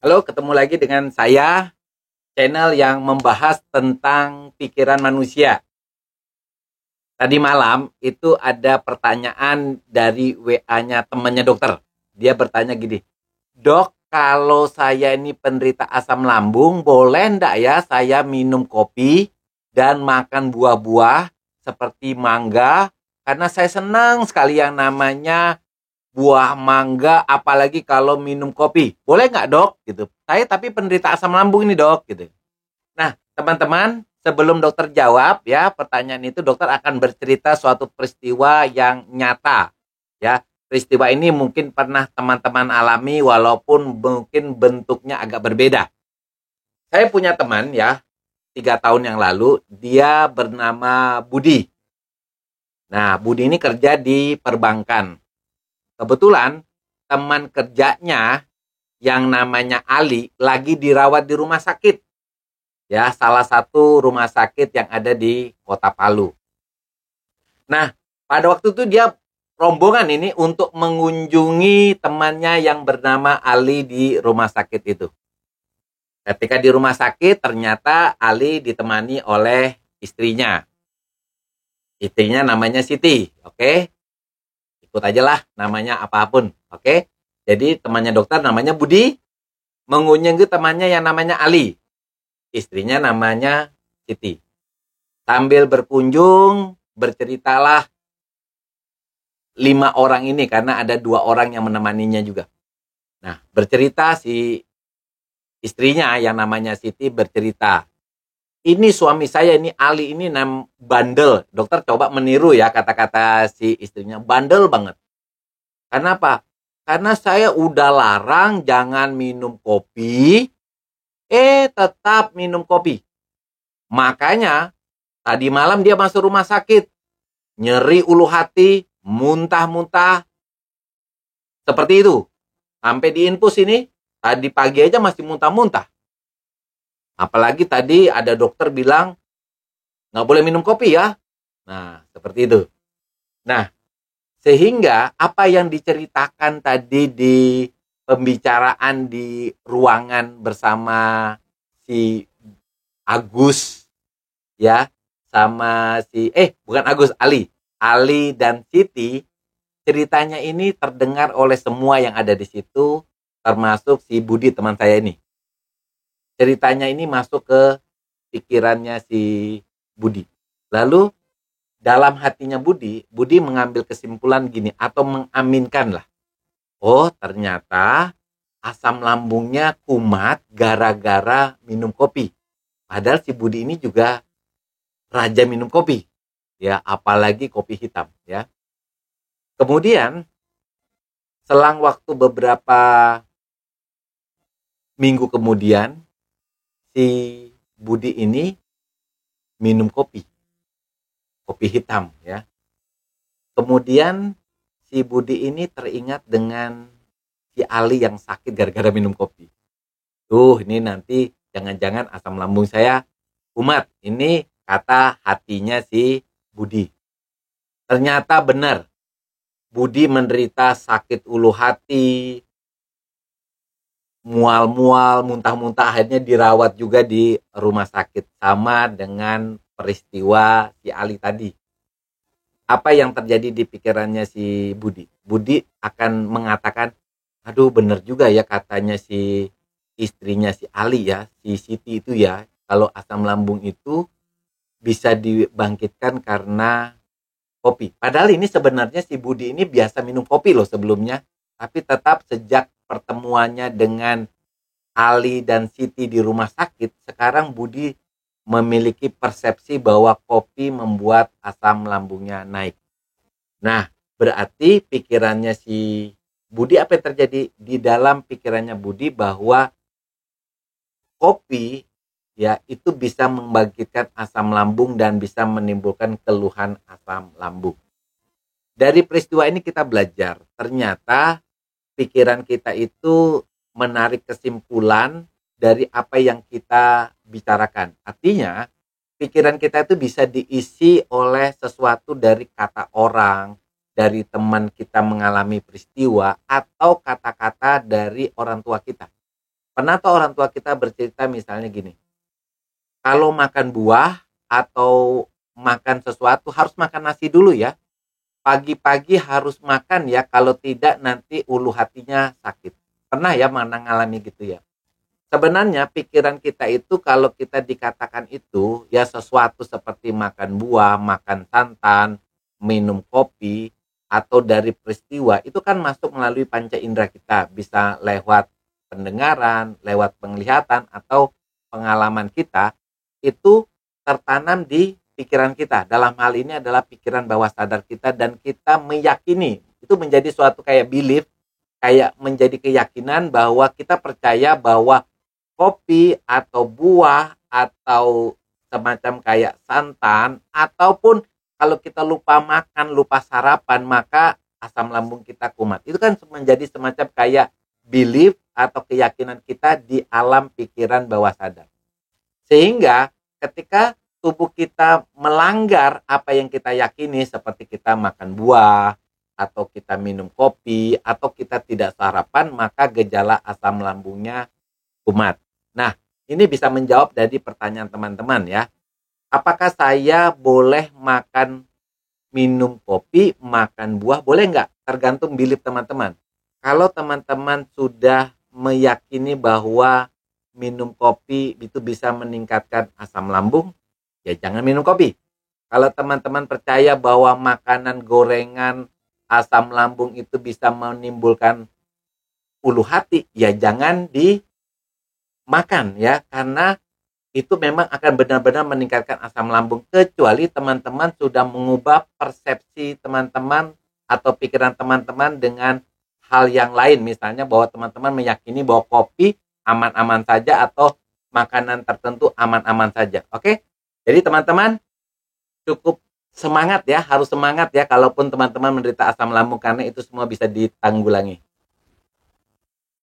Halo, ketemu lagi dengan saya, channel yang membahas tentang pikiran manusia. Tadi malam itu ada pertanyaan dari WA-nya temannya dokter. Dia bertanya gini, "Dok, kalau saya ini penderita asam lambung, boleh enggak ya saya minum kopi dan makan buah-buah seperti mangga? Karena saya senang sekali yang namanya buah mangga, apalagi kalau minum kopi. Boleh nggak dok?" Gitu. "Saya tapi penderita asam lambung ini dok." Gitu. Nah, teman-teman, sebelum dokter jawab ya pertanyaan itu, dokter akan bercerita suatu peristiwa yang nyata. Ya, peristiwa ini mungkin pernah teman-teman alami walaupun mungkin bentuknya agak berbeda. Saya punya teman ya, 3 tahun yang lalu, dia bernama Budi. Nah, Budi ini kerja di perbankan. Kebetulan teman kerjanya yang namanya Ali lagi dirawat di rumah sakit. Ya, salah satu rumah sakit yang ada di Kota Palu. Nah, pada waktu itu dia rombongan ini untuk mengunjungi temannya yang bernama Ali di rumah sakit itu. Ketika di rumah sakit, ternyata Ali ditemani oleh istrinya. Istrinya namanya Siti, oke? Ikut aja lah namanya apapun, oke? Jadi temannya dokter namanya Budi, mengunjungi temannya yang namanya Ali. Istrinya namanya Siti. Sambil berkunjung, berceritalah 5 orang ini, karena ada 2 orang yang menemaninya juga. Nah, bercerita si istrinya yang namanya Siti bercerita, "Ini suami saya, ini Ali, ini bandel." Dokter coba meniru ya kata-kata si istrinya, bandel banget. Kenapa? "Karena saya udah larang jangan minum kopi, tetap minum kopi. Makanya tadi malam dia masuk rumah sakit, nyeri ulu hati, muntah-muntah, seperti itu. Sampai di infus ini, tadi pagi aja masih muntah-muntah. Apalagi tadi ada dokter bilang, nggak boleh minum kopi ya." Nah, seperti itu. Nah, sehingga apa yang diceritakan tadi di pembicaraan di ruangan bersama si Agus, ya, sama si, bukan Agus, Ali dan Siti, ceritanya ini terdengar oleh semua yang ada di situ, termasuk si Budi teman saya ini. Ceritanya ini masuk ke pikirannya si Budi. Lalu dalam hatinya Budi mengambil kesimpulan gini, atau mengaminkan lah. Oh, ternyata asam lambungnya kumat gara-gara minum kopi. Padahal si Budi ini juga raja minum kopi. Ya, apalagi kopi hitam, ya. Kemudian selang waktu beberapa minggu kemudian, si Budi ini minum kopi hitam, ya. Kemudian si Budi ini teringat dengan si Ali yang sakit gara-gara minum kopi. Ini nanti jangan-jangan asam lambung saya kumat. Ini kata hatinya si Budi. Ternyata benar, Budi menderita sakit ulu hati, mual-mual, muntah-muntah, akhirnya dirawat juga di rumah sakit, sama dengan peristiwa si Ali tadi. Apa yang terjadi di pikirannya si Budi? Budi akan mengatakan, aduh bener juga ya katanya si istrinya si Ali ya, si Siti itu ya, kalau asam lambung itu bisa dibangkitkan karena kopi. Padahal ini sebenarnya si Budi ini biasa minum kopi loh sebelumnya, tapi tetap sejak pertemuannya dengan Ali dan Siti di rumah sakit, sekarang Budi memiliki persepsi bahwa kopi membuat asam lambungnya naik. Nah, berarti pikirannya si Budi, apa yang terjadi di dalam pikirannya Budi, bahwa kopi ya itu bisa membangkitkan asam lambung dan bisa menimbulkan keluhan asam lambung. Dari peristiwa ini kita belajar, ternyata pikiran kita itu menarik kesimpulan dari apa yang kita bicarakan. Artinya, pikiran kita itu bisa diisi oleh sesuatu dari kata orang, dari teman kita mengalami peristiwa, atau kata-kata dari orang tua kita. Pernah tuh orang tua kita bercerita misalnya gini, kalau makan buah atau makan sesuatu harus makan nasi dulu ya. Pagi-pagi harus makan ya, kalau tidak nanti ulu hatinya sakit. Pernah ya mengalami gitu ya. Sebenarnya pikiran kita itu kalau kita dikatakan itu ya sesuatu seperti makan buah, makan santan, minum kopi, atau dari peristiwa itu kan masuk melalui panca indera kita, bisa lewat pendengaran, lewat penglihatan atau pengalaman kita, itu tertanam di pikiran kita. Dalam hal ini adalah pikiran bawah sadar kita dan kita meyakini, itu menjadi suatu kayak belief, kayak menjadi keyakinan bahwa kita percaya bahwa kopi atau buah atau semacam kayak santan ataupun kalau kita lupa makan, lupa sarapan, maka asam lambung kita kumat. Itu kan menjadi semacam kayak belief atau keyakinan kita di alam pikiran bawah sadar. Sehingga ketika tubuh kita melanggar apa yang kita yakini, seperti kita makan buah atau kita minum kopi atau kita tidak sarapan, maka gejala asam lambungnya kumat. Nah, ini bisa menjawab dari pertanyaan teman-teman ya. Apakah saya boleh makan, minum kopi, makan buah? Boleh nggak? Tergantung belief teman-teman. Kalau teman-teman sudah meyakini bahwa minum kopi itu bisa meningkatkan asam lambung, ya jangan minum kopi. Kalau teman-teman percaya bahwa makanan gorengan asam lambung itu bisa menimbulkan ulu hati, ya jangan dimakan ya, karena itu memang akan benar-benar meningkatkan asam lambung, kecuali teman-teman sudah mengubah persepsi teman-teman atau pikiran teman-teman dengan hal yang lain. Misalnya bahwa teman-teman meyakini bahwa kopi aman-aman saja atau makanan tertentu aman-aman saja. Oke? Jadi teman-teman cukup semangat ya, harus semangat ya kalaupun teman-teman menderita asam lambung, karena itu semua bisa ditanggulangi.